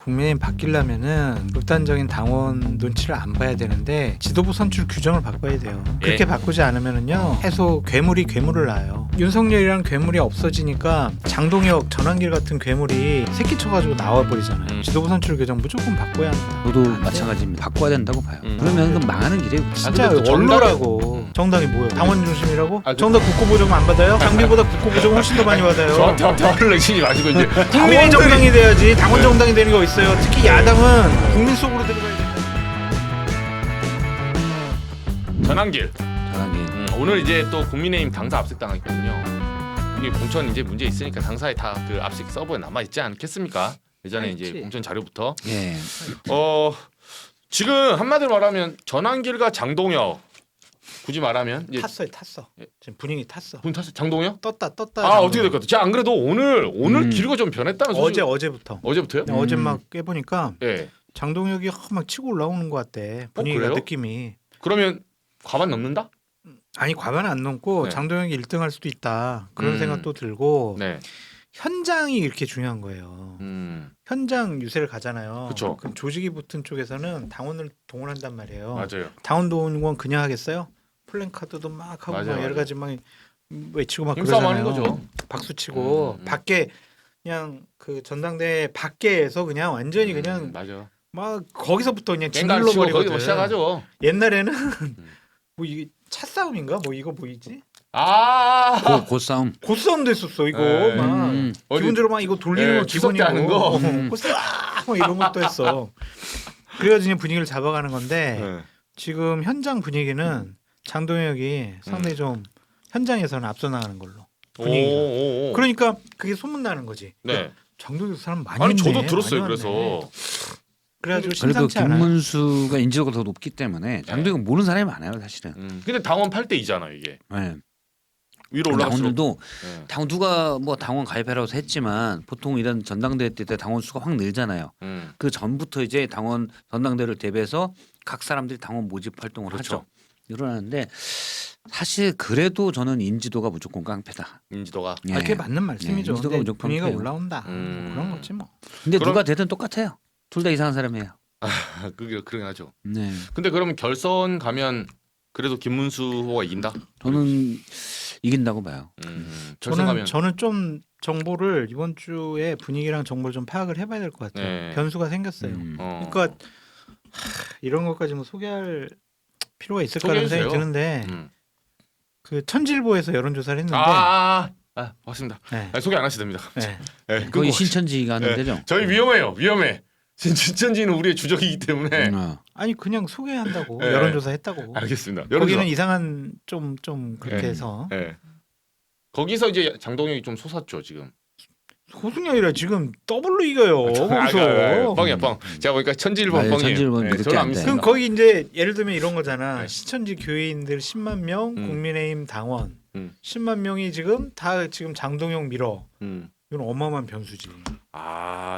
국민의힘 바뀌려면은 극단적인 당원 눈치를 안 봐야 되는데 지도부 선출 규정을 바꿔야 돼요. 그렇게 바꾸지 않으면은요 해소 괴물이 괴물을 낳아요. 윤석열이랑 괴물이 없어지니까 장동혁, 전환길 같은 괴물이 새끼 쳐가지고 나와버리잖아요. 지도부 선출 규정 무조건 바꿔야 합니다. 저도 마찬가지입니다. 바꿔야 된다고 봐요. 그러면 그 망하는 길이에요. 진짜 원로라고. 정당이 뭐예요? 당원 중심이라고? 정당 국고보조금 안 받아요? 장비보다 국고보조금 훨씬 더 많이 받아요. 저한테 화를 내시지 마시고 이제 국민의 정당이 돼야지 당원 정당이 되는 거 있어요. 특히 야당은 국민 속으로 들어가야 돼요. 전환길. 오늘 이제 또 국민의힘 당사 압색당했거든요. 이게 공천 이제 문제 있으니까 당사에 다 그 압색 서버에 남아 있지 않겠습니까? 예전에 있지. 이제 공천 자료부터. 예. 지금 한마디로 말하면 전환길과 장동혁 굳이 말하면 이제 탔어. 지금 분위기 탔어. 분 탔어. 장동혁? 떴다. 어떻게 될 것 같아? 제가 안 그래도 오늘 기류가 좀 변했다는 소식. 어제부터. 어제부터요? 어제 막 깨보니까 예. 장동혁이 막 치고 올라오는 것 같대. 분위기가 그래요? 느낌이. 그러면 과반 넘는다? 아니 과반 안 넘고 네. 장동혁이 1등할 수도 있다. 그런 생각도 들고 네. 현장이 이렇게 중요한 거예요. 현장 유세를 가잖아요. 그쵸. 그럼 조직이 붙은 쪽에서는 당원을 동원한단 말이에요. 맞아요. 당원 동원 그냥 하겠어요? 플랜카드도 막 하고 맞아요, 막 여러 맞아요. 가지 막 외치고 막 힘싸움 그러잖아요. 하는 거죠. 박수 치고 음. 밖에 그냥 그 전당대 밖에서 그냥 완전히 그냥 맞아. 막 거기서부터 그냥 깽강 치고 짓눌러버리거든. 거기서 시작하죠. 옛날에는 뭐 이게 차싸움인가? 뭐 이거 뭐이지? 고싸움. 고싸움도 했었어 이거 네. 막 어디- 기본적으로 막 이거 돌리는 네, 거 추석 때 기본이고 하는 거. 고싸움 뭐 이런 것도 했어. 그래가지고 분위기를 잡아가는 건데 네. 지금 현장 분위기는 장동혁이 상당히 좀 현장에서는 앞서 나가는 걸로 분위기가. 오. 그러니까 그게 소문 나는 거지. 네. 장동혁 사람 많이 아니 했네, 저도 들었어요. 많이 그래서 왔네. 그래가지고 그래도 심상치 않아요. 김문수가 인지도가 더 높기 때문에 장동혁은 모르는 사람이 많아요, 사실은. 근데 당원 8대2잖아 이게. 네. 위로 올라갈수록. 당원들도 네. 누가 뭐 당원 가입해라고 해서 했지만 보통 이런 전당대회 때 당원 수가 확 늘잖아요. 그 전부터 이제 당원 전당대회를 대비해서 각 사람들이 당원 모집 활동을 그렇죠. 하죠. 일어나는데 사실 그래도 저는 인지도가 무조건 깡패다. 인지도가. 예. 그게 맞는 말씀이죠. 인지도가 근데 무조건 분위기가 깡패예요. 올라온다. 뭐 그런 거지 뭐. 근데 그럼- 누가 되든 똑같아요. 둘 다 이상한 사람이에요. 그게 그러긴 하죠. 네. 근데 그러면 결선 가면 그래도 김문수 후보가 이긴다. 저는 이긴다고 봐요. 결선 가면. 저는 좀 정보를 이번 주에 분위기랑 정보를 좀 파악을 해봐야 될 것 같아요. 네. 변수가 생겼어요. 그러니까 이런 것까지 뭐 소개할 필요가 있을까라는 생각이 소개해주세요. 드는데 음. 그 천지일보에서 여론조사를 했는데 맞습니다. 네. 소개 안 하셔도 됩니다. 네. 네, 거기 끊고 신천지가 하는 네. 데죠. 저희 위험해. 신천지는 우리의 주적이기 때문에. 아니 그냥 소개한다고 네. 여론조사 했다고. 알겠습니다. 거기는 여론조사. 이상한 좀 그렇게 네. 해서 네. 거기서 이제 장동혁이 좀 솟았죠 지금. 소승열이라 지금 더블로 이겨요. 거기서. 뻥이야 뻥. 제가 보니까 천지일본 맞아요, 뻥이에요. 천지일본 그렇게 저는 안 안 돼. 믿습니다. 그럼 거기 이제 예를 들면 이런 거잖아. 네. 신천지 교회인들 10만 명, 국민의힘 당원 10만 명이 지금 다 지금 장동혁 밀어. 이건 어마어마한 변수지.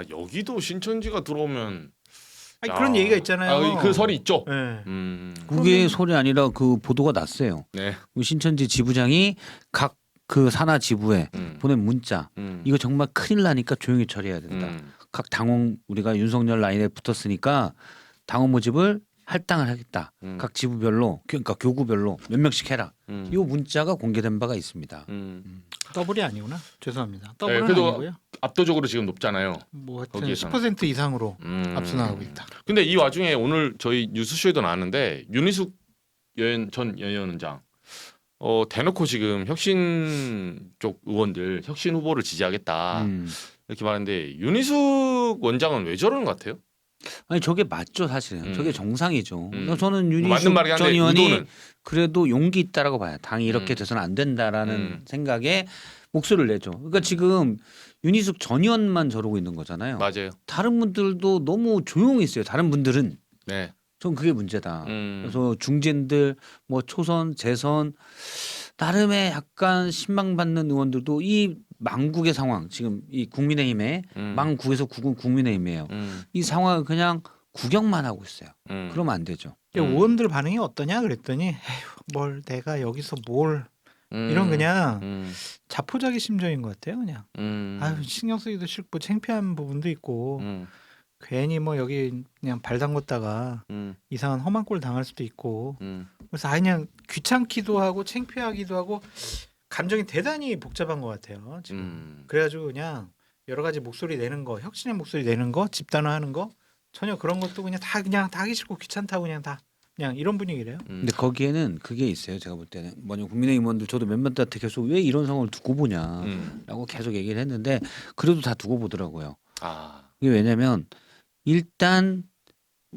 여기도 신천지가 들어오면. 아니, 그런 얘기가 있잖아요. 그 설이 있죠. 네. 그게 소리 아니라 그 보도가 났어요. 네. 그 신천지 지부장이 각 그 산하 지부에 음. 보낸 문자 이거 정말 큰일 나니까 조용히 처리해야 된다. 각 당원 우리가 윤석열 라인에 붙었으니까 당원 모집을 할당을 하겠다. 각 지부별로 그러니까 교구별로 몇 명씩 해라. 이 문자가 공개된 바가 있습니다. 더블이 아니구나. 죄송합니다. 더블은 그래도 아니고요. 압도적으로 지금 높잖아요. 뭐 하여튼 거기에서는. 10% 이상으로 앞서 나가고 있다. 근데 이 와중에 오늘 저희 뉴스쇼에도 나왔는데 윤희숙 전 여위원장 대놓고 지금 혁신 쪽 의원들 혁신 후보를 지지하겠다 이렇게 말하는데 윤희숙 원장은 왜 저러는 것 같아요? 아니 저게 맞죠 사실은. 저게 정상이죠. 저는 맞는 윤희숙 말이긴 전 한데 의원이 의도는. 그래도 용기 있다라고 봐요. 당이 이렇게 돼서는 안 된다라는 생각에 목소리를 내죠. 그러니까 지금 윤희숙 전 의원만 저러고 있는 거잖아요. 맞아요. 다른 분들도 너무 조용히 있어요. 다른 분들은. 네. 전 그게 문제다. 그래서 중진들 뭐 초선 재선 나름의 약간 신망받는 의원들도 이 망국의 상황 지금 이 국민의힘의 망국에서 국은 국민의힘이에요. 이 상황을 그냥 구경만 하고 있어요. 그러면 안 되죠. 의원들 반응이 어떠냐 그랬더니 에휴, 뭘 내가 여기서 뭘 이런 그냥 자포자기 심정인 것 같아요. 그냥 아유 신경 쓰기도 싫고 창피한 부분도 있고 괜히 뭐 여기 그냥 발 담궜다가 이상한 험한 꼴 당할 수도 있고 그래서 그냥 귀찮기도 하고 창피하기도 하고 감정이 대단히 복잡한 것 같아요 지금. 그래가지고 그냥 여러 가지 목소리 내는 거, 혁신의 목소리 내는 거, 집단화하는 거 전혀 그런 것도 그냥 다 하기 싫고 귀찮다고 그냥 이런 분위기래요. 근데 거기에는 그게 있어요. 제가 볼 때는 뭐냐 국민의힘 의원들 저도 몇몇한테 계속 왜 이런 상황을 두고 보냐라고 계속 얘기를 했는데 그래도 다 두고 보더라고요. 이게 왜냐면 일단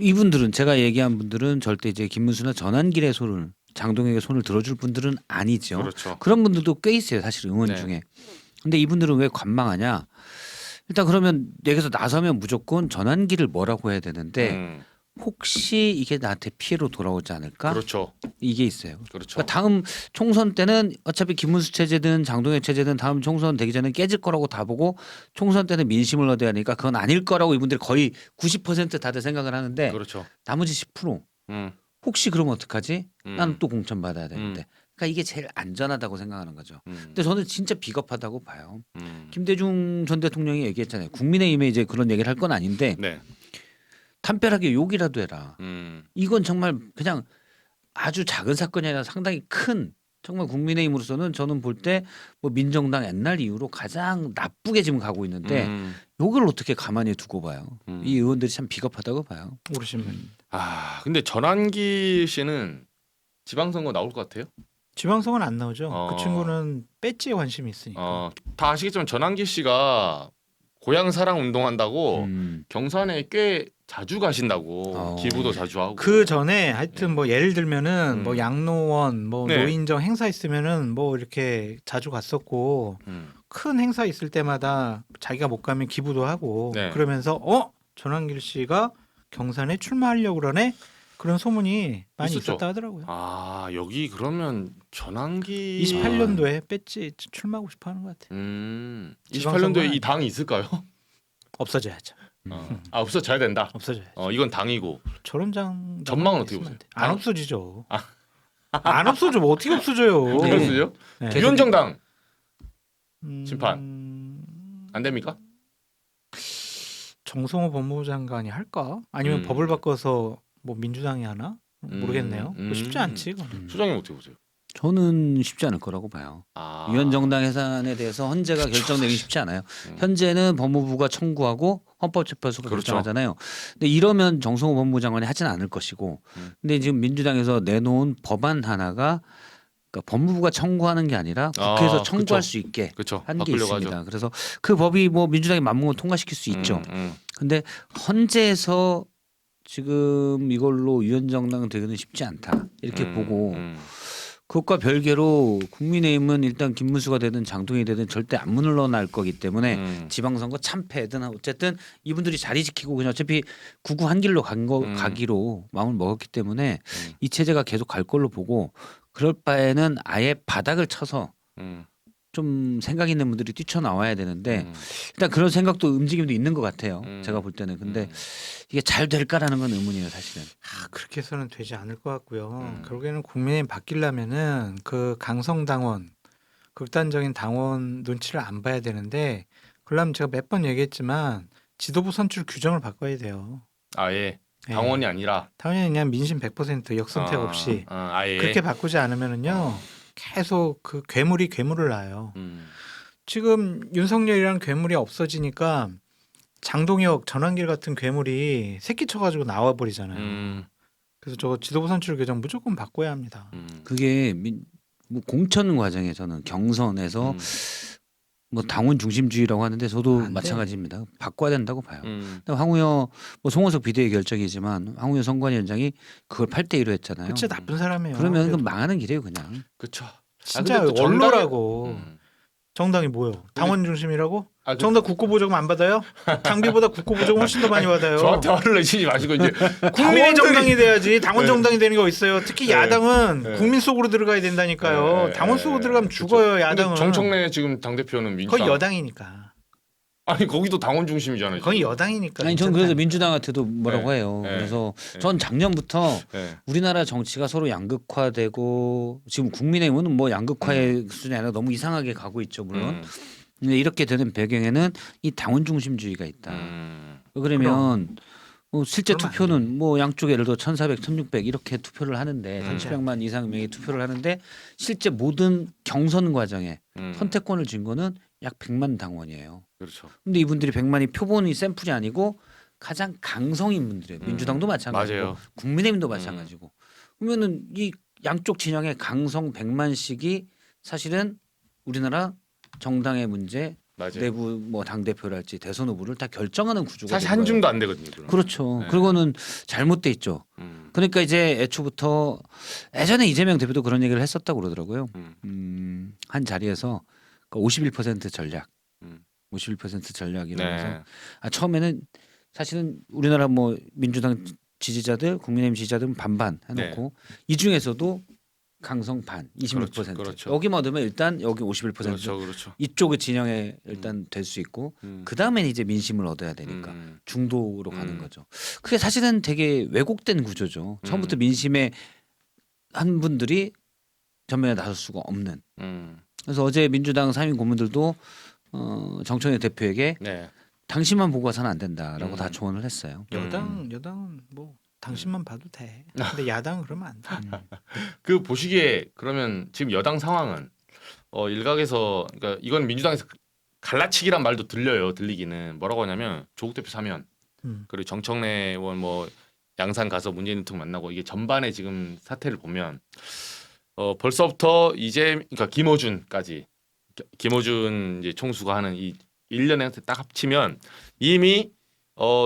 이분들은 제가 얘기한 분들은 절대 이제 김문수나 전환길의 손을 장동혁의 손을 들어줄 분들은 아니죠. 그렇죠. 그런 분들도 꽤 있어요. 사실 의원 네. 중에. 근데 이분들은 왜 관망하냐? 일단 그러면 여기서 나서면 무조건 전환길을 뭐라고 해야 되는데 혹시 이게 나한테 피해로 돌아오지 않을까? 그렇죠. 이게 있어요. 그렇죠. 그러니까 다음 총선 때는 어차피 김문수 체제든 장동혁 체제든 다음 총선 되기 전에 깨질 거라고 다 보고 총선 때는 민심을 얻어야 하니까 그건 아닐 거라고 이분들이 거의 90% 다들 생각을 하는데 그렇죠. 나머지 10% 혹시 그러면 어떡하지? 나는 또 공천 받아야 되는데. 그러니까 이게 제일 안전하다고 생각하는 거죠. 근데 저는 진짜 비겁하다고 봐요. 김대중 전 대통령이 얘기했잖아요. 국민의힘에 이제 그런 얘기를 할 건 아닌데 네. 담벼락에 욕이라도 해라. 이건 정말 그냥 아주 작은 사건이 아니라 상당히 큰 정말 국민의힘으로서는 저는 볼 때 뭐 민정당 옛날 이후로 가장 나쁘게 지금 가고 있는데 욕을 어떻게 가만히 두고 봐요. 이 의원들이 참 비겁하다고 봐요. 모르신 분. 근데 전환기 씨는 지방선거 나올 것 같아요? 지방선거는 안 나오죠. 그 친구는 배지에 관심이 있으니까. 다 아시겠지만 전환기 씨가 고향 사랑 운동한다고 경산에 꽤 자주 가신다고 기부도 자주 하고. 그 전에 하여튼 뭐 예를 들면은 뭐 양로원 뭐 네. 노인정 행사 있으면은 뭐 이렇게 자주 갔었고 큰 행사 있을 때마다 자기가 못 가면 기부도 하고 네. 그러면서 전환길 씨가 경산에 출마하려고 그러네 그런 소문이 많이 있었죠. 있었다 하더라고요. 여기 그러면 전환기 28년도에 배지 출마하고 싶어하는 것 같아요. 28년도에 이 당이 있을까요? 없어져야죠. 없어져야 된다. 없어져야죠. 이건 당이고. 저런 장 전망은 어떻게 보세요? 안 없어지죠. 안 없어져. 뭐 어떻게 없어져요? 네. 그렇죠? 네. 위원정당 음, 심판. 안 됩니까? 정성호 법무부 장관이 할까? 아니면 법을 바꿔서 뭐 민주당이 하나? 모르겠네요. 그거 쉽지 않지. 그건. 소장님 어떻게 보세요? 저는 쉽지 않을 거라고 봐요. 위원정당 해산에 대해서 헌재가 결정내기 쉽지 않아요. 현재는 법무부가 청구하고 헌법재판소가 그렇죠. 결정하잖아요. 근데 이러면 정성호 법무부 장관이 하지는 않을 것이고, 근데 지금 민주당에서 내놓은 법안 하나가 그러니까 법무부가 청구하는 게 아니라 국회에서 청구할 그쵸. 수 있게 그렇죠. 한 게 바꾸려고 있습니다. 하죠. 그래서 그 법이 뭐 민주당이 맞먹으면 통과시킬 수 있죠. 근데 헌재에서 지금 이걸로 위원정당 되기는 쉽지 않다 이렇게 보고. 그것과 별개로 국민의힘은 일단 김문수가 되든 장동혁이 되든 절대 안 물러날 거기 때문에 지방선거 참패든 어쨌든 이분들이 자리 지키고 그냥 어차피 구구 한 길로 가기로 마음을 먹었기 때문에 이 체제가 계속 갈 걸로 보고 그럴 바에는 아예 바닥을 쳐서 좀 생각 있는 분들이 뛰쳐나와야 되는데 일단 그런 생각도 움직임도 있는 것 같아요. 제가 볼 때는. 근데 이게 잘 될까라는 건 의문이에요, 사실은. 그렇게 해서는 되지 않을 것 같고요. 결국에는 국민의힘 바뀌려면은 그 강성당원, 극단적인 당원 눈치를 안 봐야 되는데 그러려면 제가 몇 번 얘기했지만 지도부 선출 규정을 바꿔야 돼요. 아예 당원이 아니라 당연히 그냥 민심 100% 역선택 없이 아예 그렇게 바꾸지 않으면은요 계속 그 괴물이 괴물을 낳아요. 지금 윤석열이랑 괴물이 없어지니까 장동혁, 전환길 같은 괴물이 새끼 쳐가지고 나와버리잖아요. 그래서 저거 지도부 선출 규정 무조건 바꿔야 합니다. 그게 뭐 공천 과정에 저는 경선에서 뭐 당원 중심주의라고 하는데 저도 안 돼. 마찬가지입니다. 바꿔야 된다고 봐요. 근데 황우여 뭐 송원석 비대위 결정이지만 황우여 선관위원장이 그걸 8대1로 했잖아요. 그치 나쁜 사람이에요. 그러면 그래도. 그 망하는 길이에요, 그냥. 그렇죠. 진짜 근데 또 원로라고. 정당이 뭐요? 당원 중심이라고? 그- 정당 국고보조금 안 받아요? 당비보다 국고보조금 훨씬 더 많이 받아요. 저한테 화를 내시지 마시고 이제 국민의 당원들이- 정당이 돼야지 당원 네. 정당이 되는 거 있어요. 특히 네. 야당은 네. 국민 속으로 들어가야 된다니까요. 네. 당원 속으로 네. 들어가면 그렇죠. 죽어요. 근데 야당은. 정청래 지금 당 대표는 민주당. 거의 여당이니까. 아니 거기도 당원 중심이잖아요. 거의 지금. 여당이니까. 아니 전 그래서 괜찮다니까. 민주당한테도 뭐라고 네. 해요. 네. 그래서 네. 전 작년부터 네. 우리나라 정치가 서로 양극화되고 지금 국민의힘은 뭐 양극화의 수준이 아니라 너무 이상하게 가고 있죠, 물론. 근데 이렇게 되는 배경에는 이 당원 중심주의가 있다. 그러면 실제 그러면 안 투표는 뭐 양쪽 예를 들어 1,400, 1,600 이렇게 투표를 하는데 3,000만 이상 명이 투표를 하는데 실제 모든 경선 과정에 선택권을 쥔 거는 약 100만 당원이에요. 그렇죠. 근데 이분들이 100만이 표본이 샘플이 아니고 가장 강성인 분들이에요. 민주당도 마찬가지고 맞아요. 국민의힘도 마찬가지고. 그러면은 이 양쪽 진영의 강성 100만씩이 사실은 우리나라 정당의 문제, 맞아요. 내부 뭐 당 대표랄지 대선 후보를 다 결정하는 구조가 사실 된 한 거예요. 줌도 안 되거든요. 그럼. 그렇죠. 네. 그거는 잘못돼 있죠. 그러니까 이제 애초부터 예전에 이재명 대표도 그런 얘기를 했었다고 그러더라고요. 한 자리에서 51% 전략, 51% 전략이라면서 네. 처음에는 사실은 우리나라 뭐 민주당 지지자들, 국민의힘 지지자들은 반반 해놓고 이 중에서도 강성 반 26%. 그렇죠. 여기만 얻으면 일단 여기 51%. 그렇죠. 그렇죠. 이쪽의 진영에 일단 될 수 있고 그 다음엔 이제 민심을 얻어야 되니까 중도로 가는 거죠. 그게 사실은 되게 왜곡된 구조죠. 처음부터 민심에 한 분들이 전면에 나설 수가 없는. 그래서 어제 민주당 상임 고문들도 정청래 대표에게 네. 당신만 보고 가서는 안 된다라고 다 조언을 했어요. 여당은 뭐 당신만 봐도 돼. 근데 야당은 그러면 안 돼. 그 보시기에 그러면 지금 여당 상황은 일각에서 그러니까 이건 민주당에서 갈라치기란 말도 들리기는 뭐라고 하냐면 조국 대표 사면 그리고 정청래 의원 뭐 양산 가서 문재인 대통령 만나고 이게 전반의 지금 사태를 보면 벌써부터 그러니까 김어준까지 김어준 이제 총수가 하는 이 1년에 딱 합치면 이미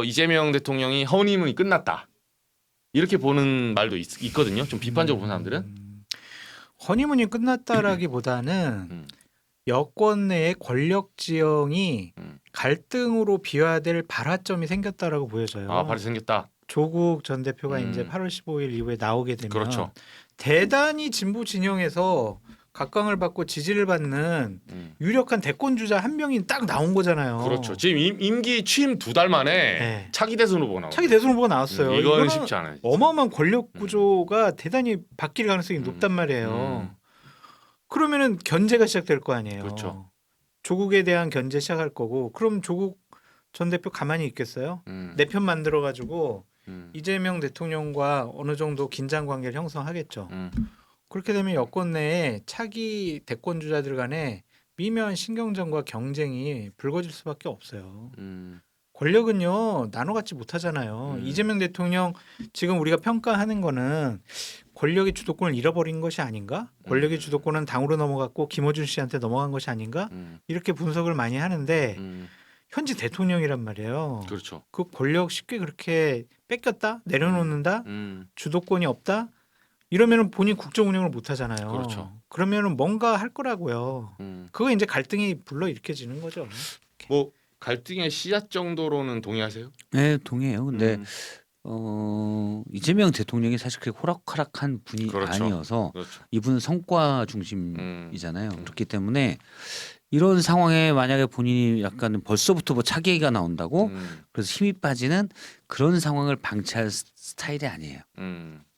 이재명 대통령이 허니문이 끝났다. 이렇게 보는 말도 있거든요. 좀 비판적으로 보는 사람들은. 허니문이 끝났다라기보다는 여권 내의 권력 지형이 갈등으로 비화될 발화점이 생겼다라고 보여져요. 아, 발이 생겼다. 조국 전 대표가 이제 8월 15일 이후에 나오게 되면 그렇죠. 대단히 진보 진영에서 각광을 받고 지지를 받는 유력한 대권 주자 한 명이 딱 나온 거잖아요. 그렇죠. 지금 임기 취임 2달 만에 네. 차기 대선 후보가 나왔어요. 차기 대선 후보가 나왔어요. 이거는 이거는 쉽지 않아요. 어마어마한 권력 구조가 대단히 바뀔 가능성이 높단 말이에요. 그러면은 견제가 시작될 거 아니에요. 그렇죠. 조국에 대한 견제 시작할 거고, 그럼 조국 전 대표 가만히 있겠어요? 내 편 만들어 가지고 이재명 대통령과 어느 정도 긴장 관계를 형성하겠죠. 그렇게 되면 여권 내에 차기 대권 주자들 간에 미묘한 신경전과 경쟁이 불거질 수밖에 없어요. 권력은요 나눠 갖지 못하잖아요. 이재명 대통령 지금 우리가 평가하는 거는 권력의 주도권을 잃어버린 것이 아닌가? 권력의 주도권은 당으로 넘어갔고 김어준 씨한테 넘어간 것이 아닌가? 이렇게 분석을 많이 하는데 현재 대통령이란 말이에요. 그렇죠. 그 권력 쉽게 그렇게 뺏겼다? 내려놓는다? 주도권이 없다? 이러면은 본인 국정 운영을 못 하잖아요. 그렇죠. 그러면은 뭔가 할 거라고요. 그거 이제 갈등이 불러 일으켜지는 거죠. 뭐 갈등의 씨앗 정도로는 동의하세요? 네, 동의해요. 근데 이재명 대통령이 사실 그렇게 호락호락한 분이 그렇죠. 아니어서 그렇죠. 이분은 성과 중심이잖아요. 그렇기 때문에 이런 상황에 만약에 본인이 약간 벌써부터 뭐 차기가 나온다고 그래서 힘이 빠지는 그런 상황을 방치할 스타일이 아니에요.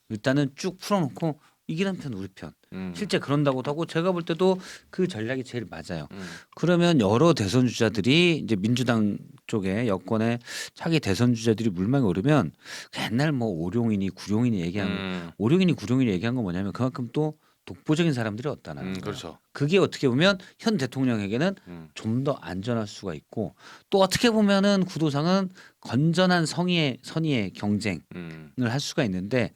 일단은 쭉 풀어놓고 이기는 편 우리 편. 실제 그런다고도 하고 제가 볼 때도 그 전략이 제일 맞아요. 그러면 여러 대선 주자들이 이제 민주당 쪽에 여권의 차기 대선 주자들이 물망에 오르면 그 옛날 뭐 오룡이니 구룡이니 얘기한 오룡이니 구룡이니 얘기한 건 뭐냐면 그만큼 또 독보적인 사람들이 없다는 거예요. 그렇죠. 그게 어떻게 보면 현 대통령에게는 좀 더 안전할 수가 있고 또 어떻게 보면은 구도상은 건전한 선의의 경쟁을 할 수가 있는데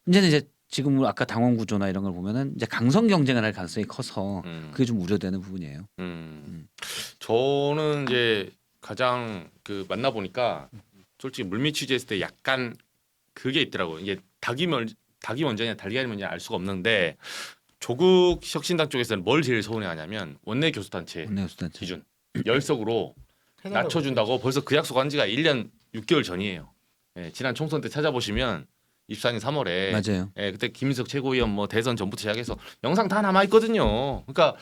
문제는 이제 지금 아까 당원 구조나 이런 걸 보면은 이제 강성 경쟁을 할 가능성이 커서 그게 좀 우려되는 부분이에요. 저는 이제 가장 그 만나 보니까 솔직히 물밑 취재했을 때 약간 그게 있더라고요. 이게 닭이 먼저냐 달걀이 먼저냐 알 수가 없는데 조국 혁신당 쪽에서는 뭘 제일 서운해하냐면 원내 교수단체 기준 10석으로 낮춰준다고 벌써 그 약속한 지가 1년 6개월 전이에요. 예, 지난 총선 때 찾아보시면 24년 3월에 맞아요. 예, 그때 김인석 최고위원 뭐 대선 전부터 시작해서 영상 다 남아 있거든요. 그러니까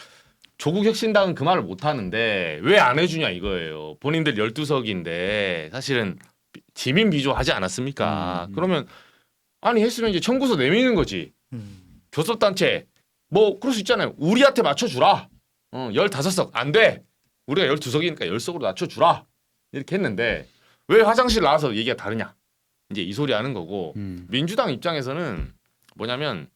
조국 혁신당은 그 말을 못 하는데 왜 안 해주냐 이거예요. 본인들 12석인데 사실은 지민 비조하지 않았습니까? 그러면 아니 했으면 이제 청구서 내미는 거지. 교섭단체 뭐 그럴 수 있잖아요. 우리한테 맞춰주라. 15석 안 돼. 우리가 12석이니까 10석으로 낮춰주라. 이렇게 했는데 왜 화장실 나와서 얘기가 다르냐? 이제 이 소리 하는 거고 민주당 입장에서는 뭐냐면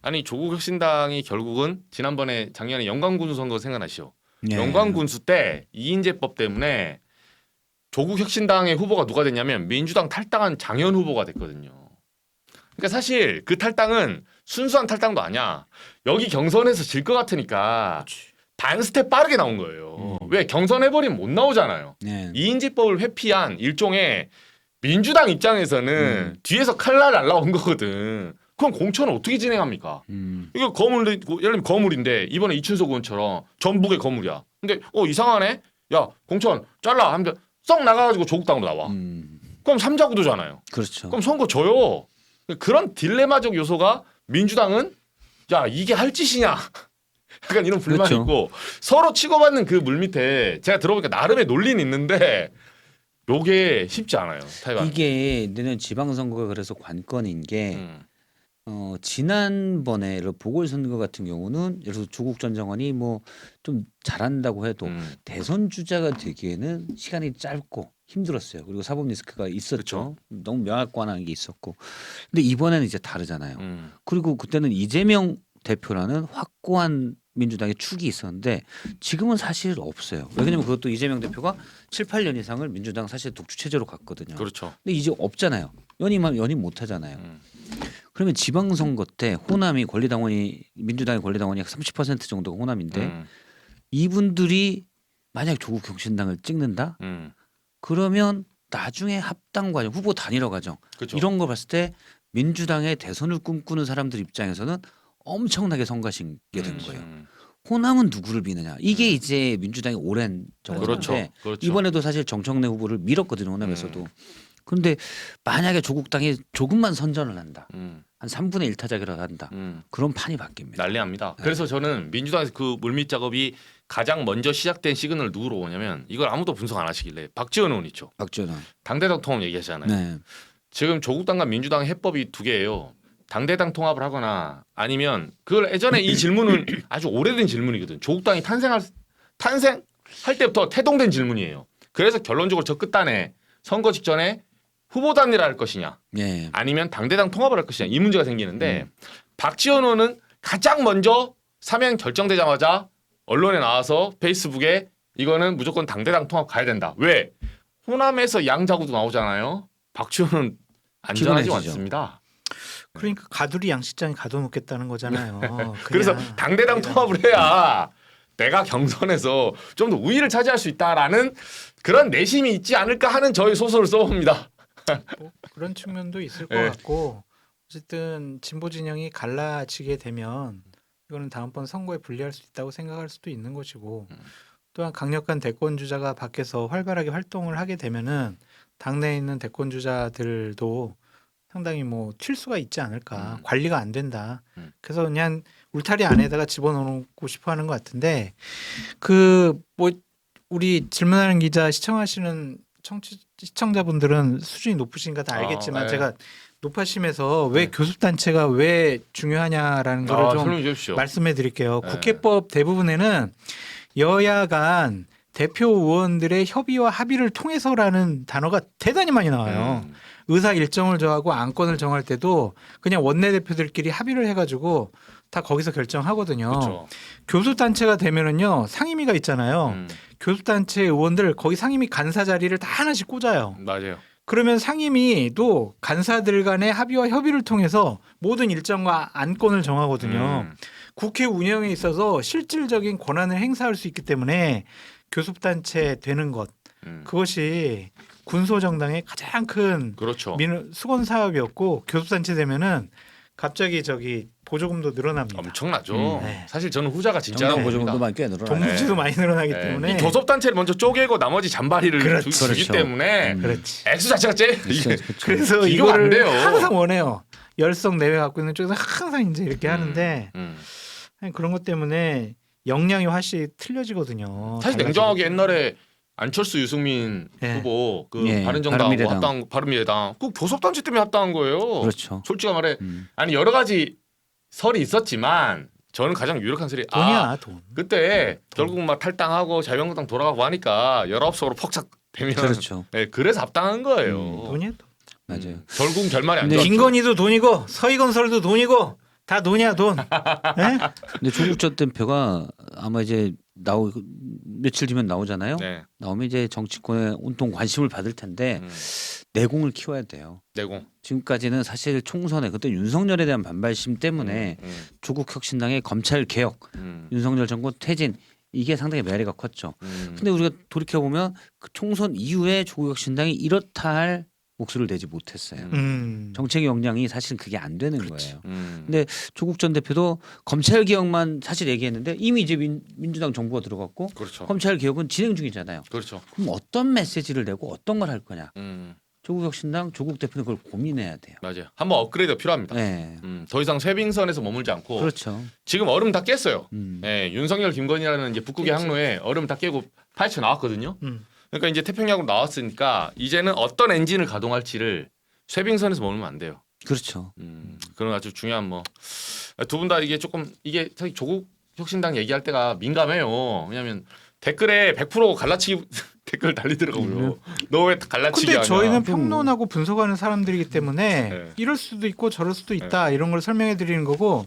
아니 조국혁신당이 결국은 지난번에 작년에 영광군수 선거 생각나시죠? 예. 영광군수 때 이인재법 때문에 조국혁신당의 후보가 누가 됐냐면 민주당 탈당한 장현 후보가 됐거든요. 그러니까 사실 그 탈당은 순수한 탈당도 아니야. 여기 경선에서 질 것 같으니까 반 스텝 빠르게 나온 거예요. 왜 경선해버리면 못 나오잖아요. 예. 이인재법을 회피한 일종의 민주당 입장에서는 뒤에서 칼날 날라온 거거든. 그럼 공천을 어떻게 진행합니까? 이거 거물, 예를 들면 거물인데 이번에 이춘석 의원처럼 전북의 거물이야. 근데 이상하네. 야 공천 잘라 하면 썩 나가가지고 조국당으로 나와. 그럼 삼자구도잖아요. 그렇죠. 그럼 선거 져요. 그런 딜레마적 요소가 민주당은 야 이게 할 짓이냐. 약간 이런 불만이 그렇죠. 있고 서로 치고받는 그 물밑에 제가 들어보니까 나름의 논리는 있는데 요게 쉽지 않아요. 타이완. 이게 내년 지방선거가 그래서 관건인 게 지난번에 보궐선거 같은 경우는 예를 들어서 조국 전 장관이 뭐 좀 잘한다고 해도 대선 주자가 되기에는 시간이 짧고 힘들었어요. 그리고 사법 리스크가 있었죠. 그렇죠. 너무 명확관한 게 있었고. 근데 이번에는 이제 다르잖아요. 그리고 그때는 이재명 대표라는 확고한 민주당의 축이 있었는데 지금은 사실 없어요. 왜냐면 그것도 이재명 대표가 7, 8년 이상을 민주당 사실 독주 체제로 갔거든요. 그렇죠. 근데 이제 없잖아요. 연임 못 하잖아요. 그러면 지방선거 때 호남이 권리당원이 민주당의 권리당원이 약 30% 정도가 호남인데 이분들이 만약 조국 혁신당을 찍는다? 그러면 나중에 합당 과정, 후보 단일화 과정 그렇죠. 이런 걸 봤을 때 민주당의 대선을 꿈꾸는 사람들 입장에서는 엄청나게 성가시게 되는 거예요. 호남은 누구를 미느냐? 이게 이제 민주당의 오랜 그렇죠. 정책인데 그렇죠. 이번에도 사실 정청래 후보를 밀었거든요. 호남에서도. 그런데 만약에 조국당이 조금만 선전을 한다. 한 3분의 1 타작이라도 한다. 그런 판이 바뀝니다. 난리납니다. 그래서 저는 민주당에서 그 물밑 작업이 가장 먼저 시작된 시그널을 누구로 오냐면 이걸 아무도 분석 안 하시길래 박지원 의원 있죠. 박지원. 당대당 통합 얘기하잖아요. 네. 지금 조국당과 민주당 해법이 두 개예요. 당대당 통합을 하거나 아니면 그걸 예전에 이 질문은 아주 오래된 질문이거든. 조국당이 탄생할 때부터 태동된 질문이에요. 그래서 결론적으로 저 끝단에 선거 직전에 후보 단일화 할 것이냐 예. 아니면 당대당 통합을 할 것이냐 이 문제가 생기는데 박지원 의원은 가장 먼저 사면 결정되자마자 언론에 나와서 페이스북에 이거는 무조건 당대당 통합 가야 된다. 왜? 호남에서 양자구도 나오잖아요. 박지원은 안전하지 피곤해지죠. 않습니다. 그러니까 가두리 양식장에 가둬놓겠다는 거잖아요. 그래서 그냥. 당대당 통합을 해야 내가 경선에서 좀 더 우위를 차지할 수 있다라는 그런 내심이 있지 않을까 하는 저희 소설을 써봅니다. 뭐 그런 측면도 있을 것 네. 같고 어쨌든 진보 진영이 갈라지게 되면 이거는 다음번 선거에 불리할 수 있다고 생각할 수도 있는 것이고 또한 강력한 대권 주자가 밖에서 활발하게 활동을 하게 되면은 당내에 있는 대권 주자들도 상당히 뭐 튈 수가 있지 않을까. 관리가 안 된다. 그래서 그냥 울타리 안에다가 집어넣고 싶어 하는 것 같은데 그 뭐 우리 질문하는 기자 시청하시는 시청자분들은 수준이 높으신가 다 알겠지만 네. 제가 높아심에서 왜 교섭단체가 왜 중요하냐라는 거를 좀 설명해 주십시오. 말씀해 드릴게요. 네. 국회법 대부분에는 여야 간 대표 의원들의 협의와 합의를 통해서라는 단어가 대단히 많이 나와요. 의사 일정을 정하고 안건을 정할 때도 그냥 원내대표들끼리 합의를 해가지고 다 거기서 결정하거든요. 그렇죠. 교섭단체가 되면은요 상임위가 있잖아요. 교섭단체 의원들 거기 상임위 간사 자리를 다 하나씩 꽂아요. 맞아요. 그러면 상임위도 간사들 간의 합의와 협의를 통해서 모든 일정과 안건을 정하거든요. 국회 운영에 있어서 실질적인 권한을 행사할 수 있기 때문에 교섭단체 되는 것 그것이 군소정당의 가장 큰 그렇죠. 수건 사업이었고 교섭단체 되면은 갑자기 보조금도 늘어납니다. 엄청나죠. 네. 사실 저는 후자가 진짜라고 정당 보조금도 봅니다. 많이 꽤 늘어나요. 동무지도 많이 늘어나기 네. 때문에 이 교섭단체를 먼저 쪼개고 나머지 잔바리를 그렇지. 주기 그렇죠. 때문에 그렇지. 액수 자체가 이게 그래서 비교가 안 이거를 돼요. 항상 원해요. 열성 내외 갖고 있는 쪽에서 항상 이제 이렇게 하는데 그런 것 때문에 역량이 확실히 틀려지거든요. 사실 달라지고. 냉정하게 옛날에 안철수 유승민 네. 후보 그 예, 바른정당하고 바른미래당. 합당 바른미래당 그 교섭단체 때문에 합당한 거예요. 그렇죠. 솔직히 말해 아니 여러 가지 설이 있었지만 저는 가장 유력한 설이 돈이야 돈. 그때 결국 막 탈당하고 자유한국당 돌아가고 하니까 19석으로 퍽착 되면 그렇죠. 네, 그래서 합당한 거예요. 돈이야 돈. 맞아요. 결국 결말이 안 네. 좋았죠. 김건희도 돈이고 서희건설도 돈이고 다 돈이야 돈. 예? 근데 조국 전 대표가 아마 이제 며칠 뒤면 나오잖아요. 네. 나오면 이제 정치권에 온통 관심을 받을 텐데 음, 내공을 키워야 돼요. 내공. 지금까지는 사실 총선에 그때 윤석열에 대한 반발심 때문에 조국 혁신당의 검찰 개혁, 윤석열 정권 퇴진 이게 상당히 메리가 컸죠. 근데 우리가 돌이켜 보면 그 총선 이후에 조국 혁신당이 이렇다 할 목소리를 내지 못했어요. 정책의 역량이 사실 그게 안 되는 거예요. 근데 조국 전 대표도 검찰 개혁만 사실 얘기했는데 이미 이제 민주당 정부가 들어갔고 그렇죠. 검찰 개혁은 진행 중이잖아요. 그렇죠. 그럼 어떤 메시지를 내고 어떤 걸 할 거냐? 음, 조국 혁신당 조국 대표는 그걸 고민해야 돼요. 맞아요. 한번 업그레이드가 필요합니다. 네. 더 이상 쇠빙선에서 머물지 않고 그렇죠. 지금 얼음 다 깼어요. 음. 네, 윤석열, 김건희라는 이제 북극의 항로에 얼음 다 깨고 파헤쳐 나왔거든요. 그러니까 이제 태평양으로 나왔으니까 이제는 어떤 엔진을 가동할지를 쇠빙선에서 머물면 안 돼요. 그렇죠. 그런 아주 중요한 뭐 두 분 다 이게 조금 이게 사실 조국 혁신당 얘기할 때가 민감해요. 왜냐하면 댓글에 100% 갈라치기 댓글 달리더라고요. 너 왜 갈라치기 근데 하냐. 저희는 평론하고 분석하는 사람들이기 때문에 네. 이럴 수도 있고 저럴 수도 있다 이런 걸 설명해 드리는 거고